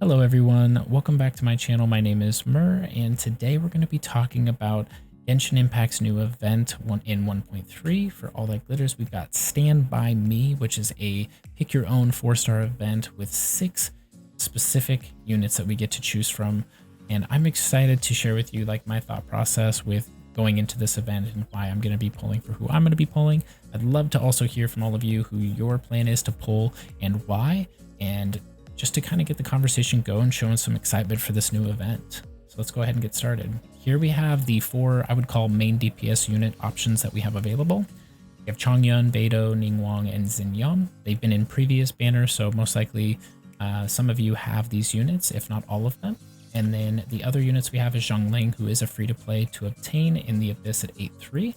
Hello everyone, welcome back to my channel. My name is Mur, and today we're going to be talking about Genshin Impact's new event in 1.3. For all that glitters, we've got Stand By Me, which is a pick your own 4-star event with 6 specific units that we get to choose from. And I'm excited to share with you my thought process with going into this event and why I'm going to be pulling for who I'm going to be pulling. I'd love to also hear from all of you who your plan is to pull and why, and just to kind of get the conversation going, showing some excitement for this new event. So let's go ahead and get started. Here we have the 4, I would call main DPS unit options that we have available. We have Chongyun, Beidou, Ningguang, and Xinyan. They've been in previous banners, so most likely some of you have these units, if not all of them. And then the other units we have is Xiangling, who is a free-to-play to obtain in the Abyss at 8.3.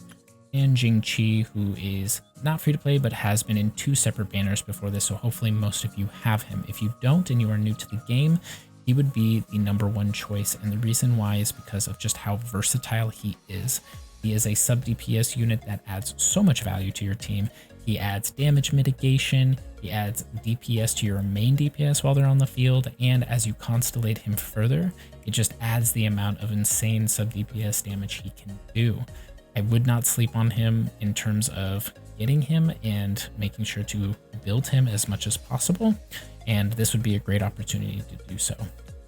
And Xingqiu, who is not free to play but has been in 2 separate banners before this, so hopefully most of you have him. If you don't and you are new to the game, he would be the #1 choice, and the reason why is because of just how versatile he is. He is a sub DPS unit that adds so much value to your team. He adds damage mitigation, he adds DPS to your main DPS while they're on the field, and as you constellate him further, it just adds the amount of insane sub DPS damage he can do. I would not sleep on him in terms of getting him and making sure to build him as much as possible, and this would be a great opportunity to do so.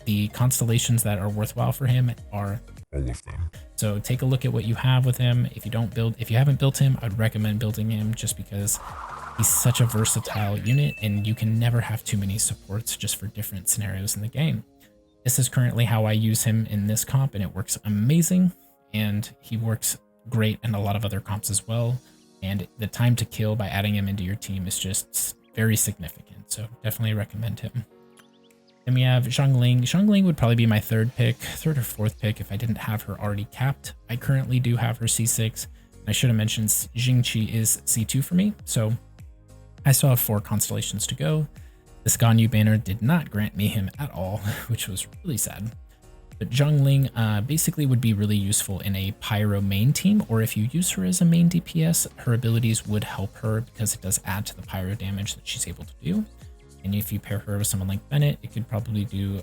The constellations that are worthwhile for him are all of them. So take a look at what you have with him. If you haven't built him, I'd recommend building him just because he's such a versatile unit and you can never have too many supports just for different scenarios in the game. This is currently how I use him in this comp, and it works amazing, and he works great in a lot of other comps as well, and the time to kill by adding him into your team is just very significant, so definitely recommend him. Then we have Xiangling. Xiangling would probably be my 3rd or 4th pick if I didn't have her already capped. I currently do have her C6. I should have mentioned Xingqiu is C2 for me, so I still have 4 constellations to go. The Xingqiu banner did not grant me him at all, which was really sad. But Xiangling basically would be really useful in a Pyro main team, or if you use her as a main DPS, her abilities would help her because it does add to the Pyro damage that she's able to do. And if you pair her with someone like Bennett, it could probably go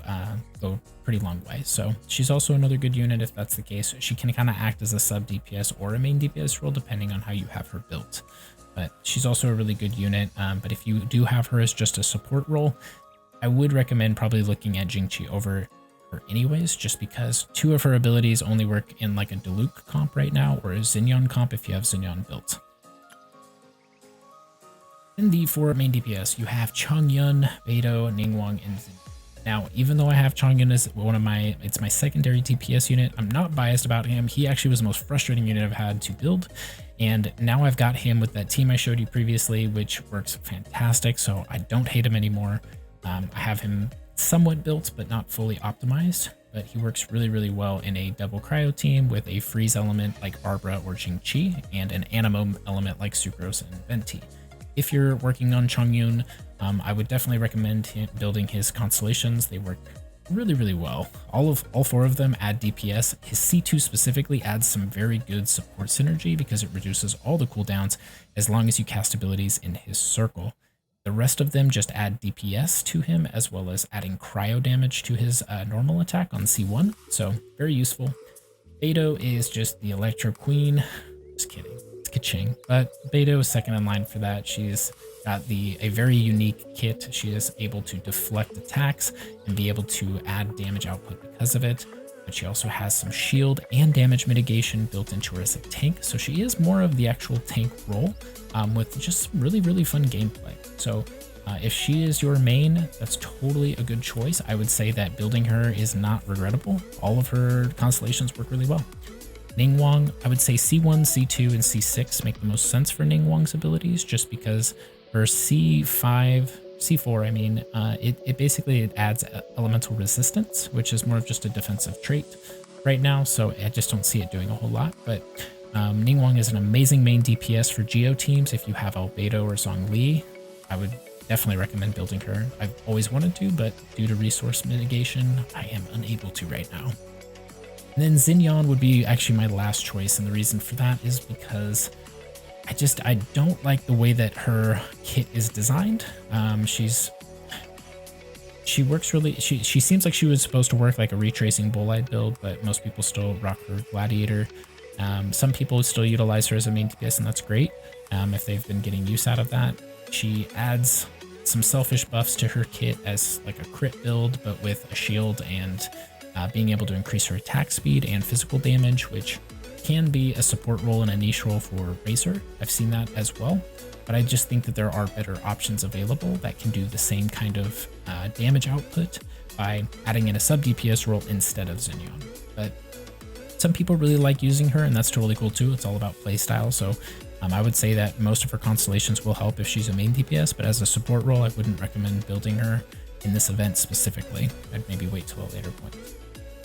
a pretty long way. So she's also another good unit if that's the case. She can kind of act as a sub DPS or a main DPS role depending on how you have her built. But she's also a really good unit. But if you do have her as just a support role, I would recommend probably looking at Xingqiu over anyways, just because 2 of her abilities only work in a Diluc comp right now, or a Xinyan comp if you have Xinyan built. In the 4 main DPS, you have Chongyun, Beidou, Ningguang, and Xinyan. Now, even though I have Chongyun as it's my secondary DPS unit, I'm not biased about him. He actually was the most frustrating unit I've had to build, and now I've got him with that team I showed you previously, which works fantastic, so I don't hate him anymore. I have him somewhat built but not fully optimized, but he works really well in a double cryo team with a freeze element like Barbara or Xingqiu and an animo element like Sucrose and Venti. If you're working on Chongyun, I would definitely recommend building his constellations. They work really well. All 4 of them add DPS. His C2 specifically adds some very good support synergy because it reduces all the cooldowns as long as you cast abilities in his circle. The rest of them just add DPS to him, as well as adding cryo damage to his normal attack on C1, so very useful. Beidou is just the Electro Queen. Just kidding, it's Kaching. But Beidou is second in line for that. She's got a very unique kit. She is able to deflect attacks and be able to add damage output because of it. But she also has some shield and damage mitigation built into her as a tank, so she is more of the actual tank role with just really fun gameplay. So if she is your main, that's totally a good choice. I would say that building her is not regrettable. All of her constellations work really well. Ningguang, I would say C1, C2, and C6 make the most sense for Ningguang's abilities, just because her C4, I mean, it basically adds elemental resistance, which is more of just a defensive trait right now, so I just don't see it doing a whole lot. But Ningguang is an amazing main DPS for Geo teams. If you have Beidou or Zhongli, I would definitely recommend building her. I've always wanted to, but due to resource mitigation, I am unable to right now. And then Xinyan would be actually my last choice, and the reason for that is because I don't like the way that her kit is designed. she works really, she seems like she was supposed to work like a retracing bull-eyed build, but most people still rock her gladiator. Some people still utilize her as a main DPS, and that's great if they've been getting use out of that. She adds some selfish buffs to her kit as like a crit build, but with a shield and being able to increase her attack speed and physical damage, which can be a support role and a niche role for Razor. I've seen that as well, but I just think that there are better options available that can do the same kind of damage output by adding in a sub DPS role instead of Xinyan. But some people really like using her, and that's totally cool too. It's all about playstyle. So I would say that most of her constellations will help if she's a main DPS, but as a support role, I wouldn't recommend building her in this event specifically. I'd maybe wait till a later point.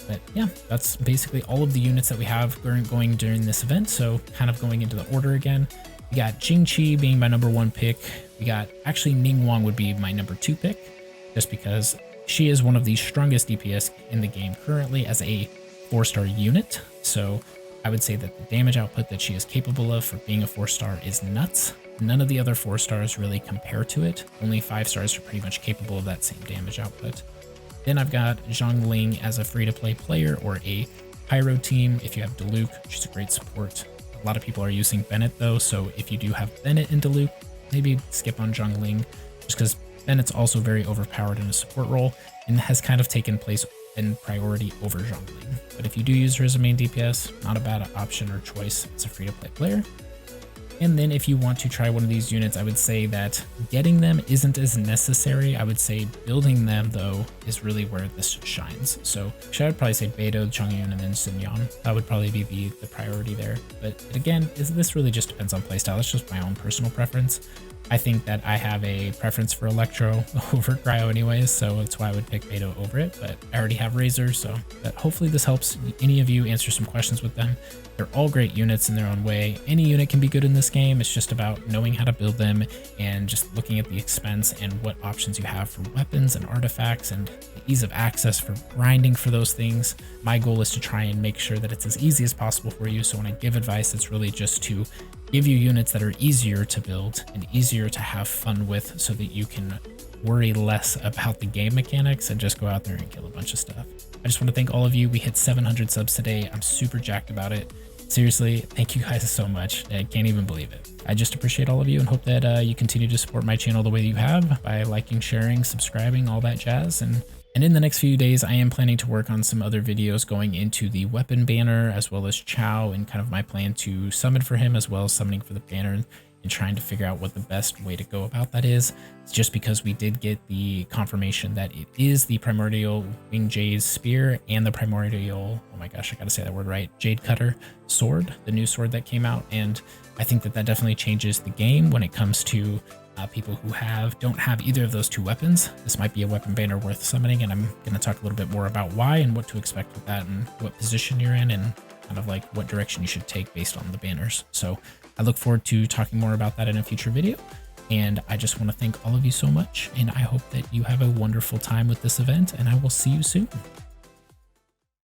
But yeah, that's basically all of the units that we have going during this event. So kind of going into the order again, we got Xingqiu being my #1 pick. We got actually Ningguang would be my #2 pick, just because she is one of the strongest DPS in the game currently as a 4-star unit. So I would say that the damage output that she is capable of for being a 4-star is nuts. None of the other 4-stars really compare to it. Only 5-stars are pretty much capable of that same damage output. Then I've got Xiangling as a free-to-play player or a Pyro team. If you have Diluc, she's a great support. A lot of people are using Bennett though, so if you do have Bennett and Diluc, maybe skip on Xiangling, just because Bennett's also very overpowered in a support role and has kind of taken place in priority over Xiangling. But if you do use her as a main DPS, not a bad option or choice. It's a free-to-play player. And then if you want to try one of these units, I would say that getting them isn't as necessary. I would say building them though is really where this shines. So I would probably say Beidou, Chongyun, and then Xinyan. That would probably be the priority there. But again, this really just depends on playstyle. It's just my own personal preference. I think that I have a preference for Electro over Cryo anyways, so that's why I would pick Beidou over it, but I already have Razor, so but hopefully this helps any of you answer some questions with them. They're all great units in their own way. Any unit can be good in this game. It's just about knowing how to build them and just looking at the expense and what options you have for weapons and artifacts and the ease of access for grinding for those things. My goal is to try and make sure that it's as easy as possible for you, so when I give advice, it's really just to give you units that are easier to build and easier to have fun with so that you can worry less about the game mechanics and just go out there and kill a bunch of stuff. I just want to thank all of you. We hit 700 subs today. I'm super jacked about it. Seriously, thank you guys so much. I can't even believe it. I just appreciate all of you and hope that you continue to support my channel the way that you have by liking, sharing, subscribing, all that jazz. And in the next few days, I am planning to work on some other videos going into the weapon banner as well as Xiao and kind of my plan to summon for him as well as summoning for the banner and trying to figure out what the best way to go about that is. It's just because we did get the confirmation that it is the primordial Wing Jade spear and the primordial, oh my gosh, I gotta say that word right, Jade Cutter sword, the new sword that came out. And I think that that definitely changes the game when it comes to people who don't have either of those two weapons. This might be a weapon banner worth summoning, and I'm going to talk a little bit more about why and what to expect with that and what position you're in and kind of like what direction you should take based on the banners. So I look forward to talking more about that in a future video. And I just want to thank all of you so much, and I hope that you have a wonderful time with this event, and I will see you soon.